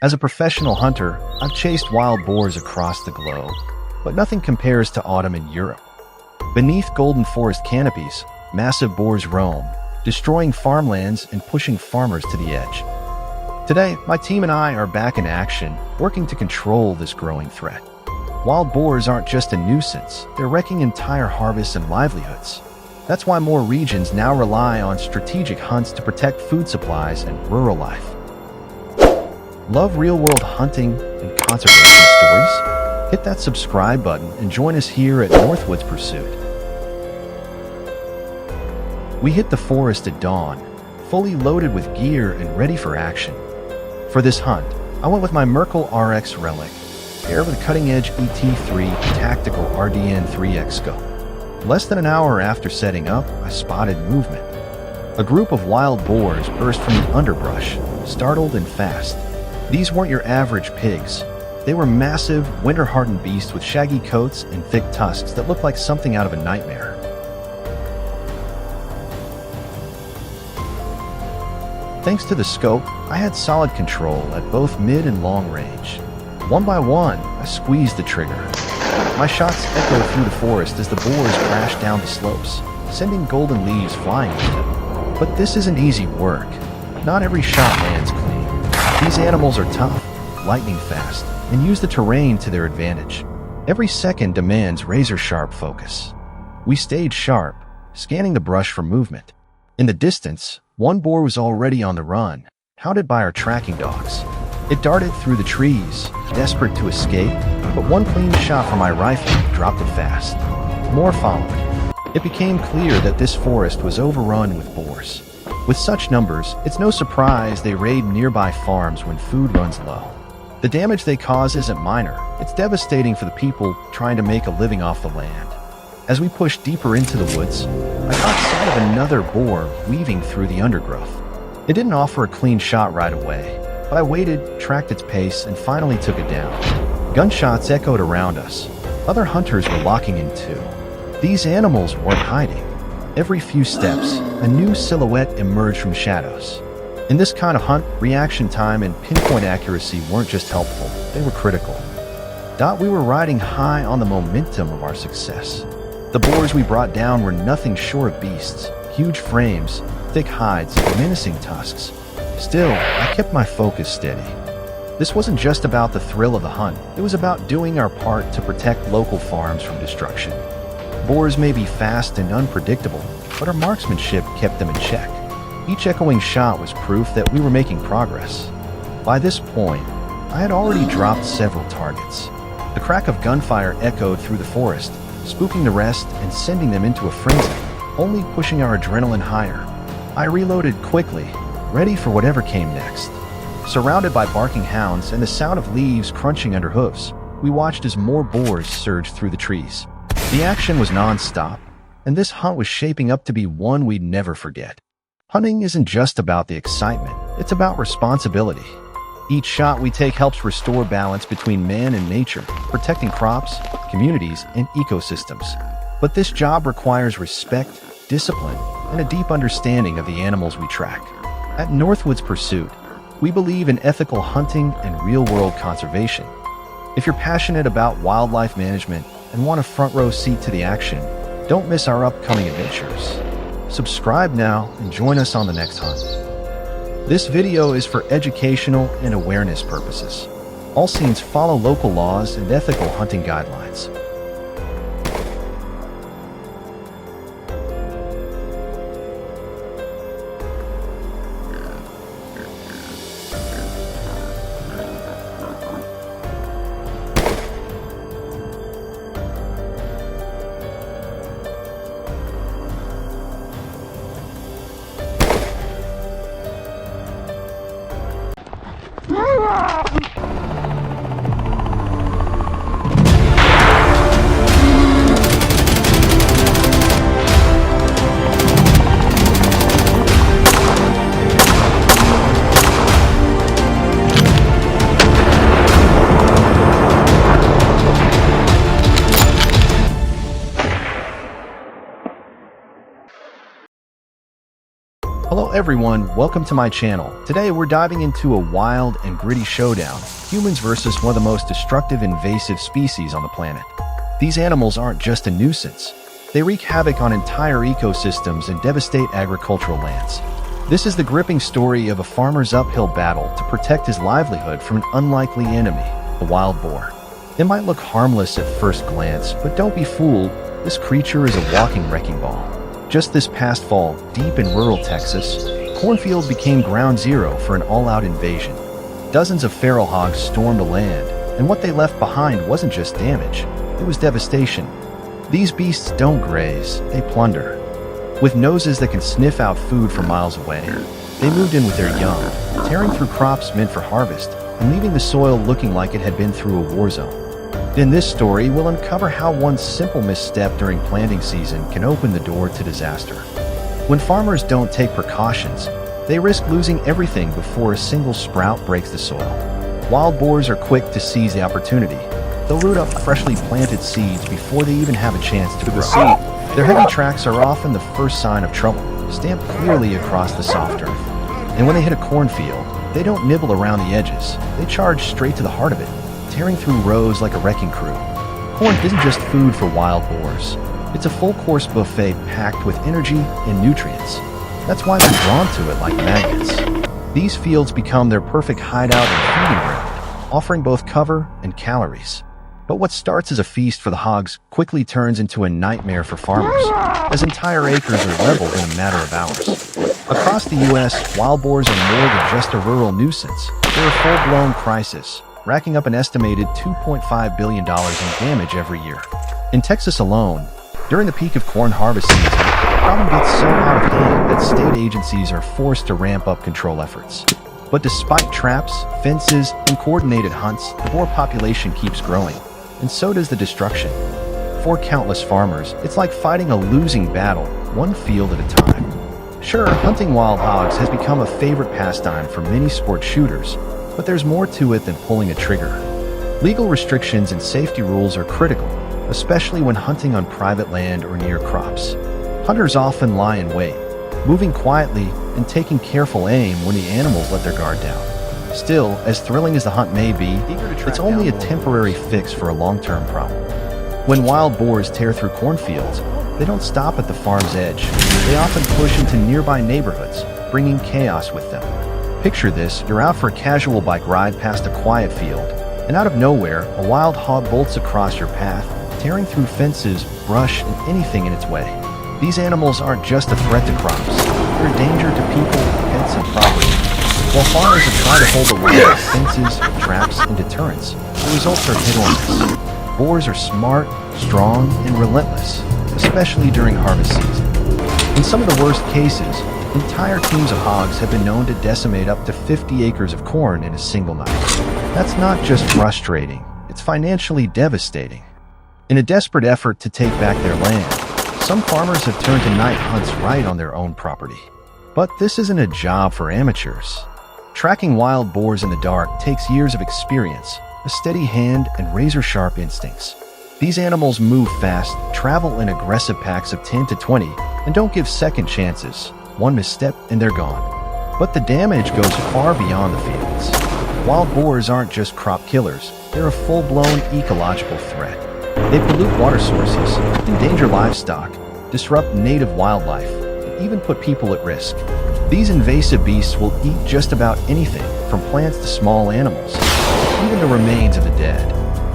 As a professional hunter, I've chased wild boars across the globe, but nothing compares to autumn in Europe. Beneath golden forest canopies, massive boars roam, destroying farmlands and pushing farmers to the edge. Today, my team and I are back in action, working to control this growing threat. Wild boars aren't just a nuisance, they're wrecking entire harvests and livelihoods. That's why more regions now rely on strategic hunts to protect food supplies and rural life. Love real-world hunting and conservation stories? Hit that subscribe button and join us here at Northwoods Pursuit. We hit the forest at dawn, fully loaded with gear and ready for action. For this hunt, I went with my Merkel RX Relic, paired with a cutting-edge ET3 Tactical RDN3X scope. Less than an hour after setting up, I spotted movement. A group of wild boars burst from the underbrush, startled and fast. These weren't your average pigs. They were massive, winter-hardened beasts with shaggy coats and thick tusks that looked like something out of a nightmare. Thanks to the scope, I had solid control at both mid and long range. One by one, I squeezed the trigger. My shots echoed through the forest as the boars crashed down the slopes, sending golden leaves flying with them. But this isn't easy work. Not every shot lands clean. These animals are tough, lightning fast, and use the terrain to their advantage. Every second demands razor-sharp focus. We stayed sharp, scanning the brush for movement. In the distance, one boar was already on the run, hounded by our tracking dogs. It darted through the trees, desperate to escape, but one clean shot from my rifle dropped it fast. More followed. It became clear that this forest was overrun with boars. With such numbers, it's no surprise they raid nearby farms when food runs low. The damage they cause isn't minor, it's devastating for the people trying to make a living off the land. As we pushed deeper into the woods, I caught sight of another boar weaving through the undergrowth. It didn't offer a clean shot right away, but I waited, tracked its pace, and finally took it down. Gunshots echoed around us. Other hunters were locking in too. These animals weren't hiding. Every few steps, a new silhouette emerged from shadows. In this kind of hunt, reaction time and pinpoint accuracy weren't just helpful, they were critical. We were riding high on the momentum of our success. The boars we brought down were nothing short of beasts, huge frames, thick hides, and menacing tusks. Still, I kept my focus steady. This wasn't just about the thrill of the hunt, it was about doing our part to protect local farms from destruction. Boars may be fast and unpredictable, but our marksmanship kept them in check. Each echoing shot was proof that we were making progress. By this point, I had already dropped several targets. The crack of gunfire echoed through the forest, spooking the rest and sending them into a frenzy, only pushing our adrenaline higher. I reloaded quickly, ready for whatever came next. Surrounded by barking hounds and the sound of leaves crunching under hooves, we watched as more boars surged through the trees. The action was non-stop, and this hunt was shaping up to be one we'd never forget. Hunting isn't just about the excitement, it's about responsibility. Each shot we take helps restore balance between man and nature, protecting crops, communities, and ecosystems. But this job requires respect, discipline, and a deep understanding of the animals we track. At Northwoods Pursuit, we believe in ethical hunting and real-world conservation. If you're passionate about wildlife management and want a front-row seat to the action, don't miss our upcoming adventures. Subscribe now and join us on the next hunt. This video is for educational and awareness purposes. All scenes follow local laws and ethical hunting guidelines. everyone, welcome to my channel. Today we're diving into a wild and gritty showdown, humans versus one of the most destructive invasive species on the planet. These animals aren't just a nuisance. They wreak havoc on entire ecosystems and devastate agricultural lands. This is the gripping story of a farmer's uphill battle to protect his livelihood from an unlikely enemy, the wild boar. It might look harmless at first glance, but don't be fooled, this creature is a walking wrecking ball. Just this past fall, deep in rural Texas, cornfields became ground zero for an all-out invasion. Dozens of feral hogs stormed the land, and what they left behind wasn't just damage, it was devastation. These beasts don't graze, they plunder. With noses that can sniff out food from miles away, they moved in with their young, tearing through crops meant for harvest, and leaving the soil looking like it had been through a war zone. In this story, we'll uncover how one simple misstep during planting season can open the door to disaster. When farmers don't take precautions, they risk losing everything before a single sprout breaks the soil. Wild boars are quick to seize the opportunity. They'll root up freshly planted seeds before they even have a chance to grow. Their heavy tracks are often the first sign of trouble, stamped clearly across the soft earth. And when they hit a cornfield, they don't nibble around the edges. They charge straight to the heart of it, tearing through rows like a wrecking crew. Corn isn't just food for wild boars. It's a full-course buffet packed with energy and nutrients. That's why they're drawn to it like magnets. These fields become their perfect hideout and feeding ground, offering both cover and calories. But what starts as a feast for the hogs quickly turns into a nightmare for farmers, as entire acres are leveled in a matter of hours. Across the U.S., wild boars are more than just a rural nuisance. They're a full-blown crisis, racking up an estimated $2.5 billion in damage every year. In Texas alone, during the peak of corn harvest season, the problem gets so out of hand that state agencies are forced to ramp up control efforts. But despite traps, fences, and coordinated hunts, the boar population keeps growing, and so does the destruction. For countless farmers, it's like fighting a losing battle, one field at a time. Sure, hunting wild hogs has become a favorite pastime for many sport shooters, but there's more to it than pulling a trigger. Legal restrictions and safety rules are critical, especially when hunting on private land or near crops. Hunters often lie in wait, moving quietly and taking careful aim when the animals let their guard down. Still, as thrilling as the hunt may be, it's only a temporary fix for a long-term problem. When wild boars tear through cornfields, they don't stop at the farm's edge. They often push into nearby neighborhoods, bringing chaos with them. Picture this, you're out for a casual bike ride past a quiet field, and out of nowhere, a wild hog bolts across your path, tearing through fences, brush, and anything in its way. These animals aren't just a threat to crops, they're a danger to people, pets, and property. While farmers are trying to hold the line with fences, traps, and deterrents, the results are hit or miss. Boars are smart, strong, and relentless, especially during harvest season. In some of the worst cases, entire teams of hogs have been known to decimate up to 50 acres of corn in a single night. That's not just frustrating, it's financially devastating. In a desperate effort to take back their land, some farmers have turned to night hunts right on their own property. But this isn't a job for amateurs. Tracking wild boars in the dark takes years of experience, a steady hand, and razor-sharp instincts. These animals move fast, travel in aggressive packs of 10 to 20, and don't give second chances. One misstep and they're gone. But the damage goes far beyond the fields. Wild boars aren't just crop killers, they're a full-blown ecological threat. They pollute water sources, endanger livestock, disrupt native wildlife, and even put people at risk. These invasive beasts will eat just about anything, from plants to small animals, even the remains of the dead.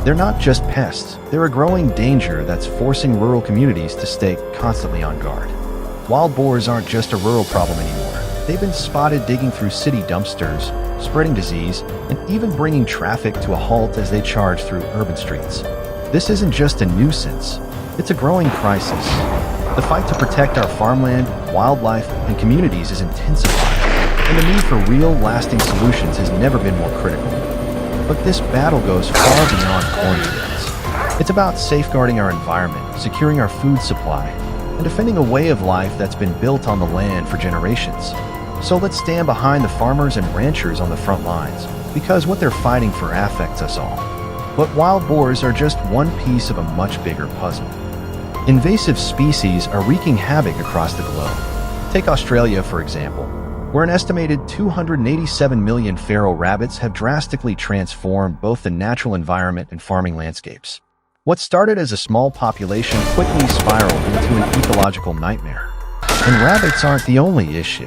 They're not just pests, they're a growing danger that's forcing rural communities to stay constantly on guard. Wild boars aren't just a rural problem anymore. They've been spotted digging through city dumpsters, spreading disease, and even bringing traffic to a halt as they charge through urban streets. This isn't just a nuisance, it's a growing crisis. The fight to protect our farmland, wildlife, and communities is intensifying, and the need for real, lasting solutions has never been more critical. But this battle goes far beyond cornfields. It's about safeguarding our environment, securing our food supply, and defending a way of life that's been built on the land for generations. So let's stand behind the farmers and ranchers on the front lines, because what they're fighting for affects us all. But wild boars are just one piece of a much bigger puzzle. Invasive species are wreaking havoc across the globe. Take Australia, for example. where an estimated 287 million feral rabbits have drastically transformed both the natural environment and farming landscapes. What started as a small population quickly spiraled into an ecological nightmare. And rabbits aren't the only issue.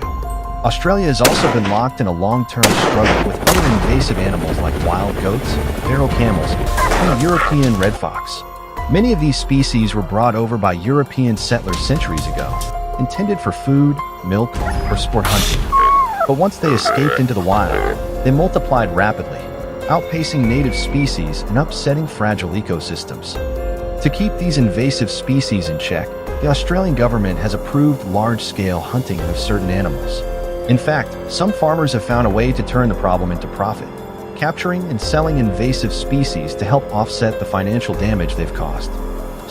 Australia has also been locked in a long-term struggle with other invasive animals like wild goats, feral camels, and the European red fox. Many of these species were brought over by European settlers centuries ago, intended for food, milk, or sport hunting. But once they escaped into the wild, they multiplied rapidly, outpacing native species and upsetting fragile ecosystems. To keep these invasive species in check, the Australian government has approved large-scale hunting of certain animals. In fact, some farmers have found a way to turn the problem into profit, capturing and selling invasive species to help offset the financial damage they've caused.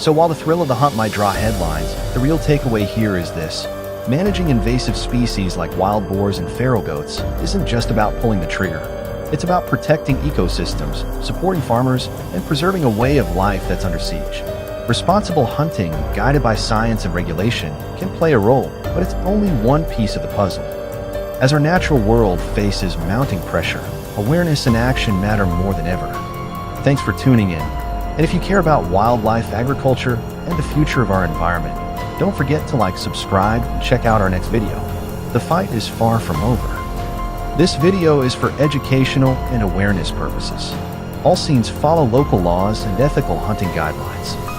So while the thrill of the hunt might draw headlines, the real takeaway here is this. Managing invasive species like wild boars and feral goats isn't just about pulling the trigger. It's about protecting ecosystems, supporting farmers, and preserving a way of life that's under siege. Responsible hunting, guided by science and regulation, can play a role, but it's only one piece of the puzzle. As our natural world faces mounting pressure, awareness and action matter more than ever. Thanks for tuning in. And if you care about wildlife, agriculture, and the future of our environment, don't forget to subscribe, and check out our next video. The fight is far from over. This video is for educational and awareness purposes. All scenes follow local laws and ethical hunting guidelines.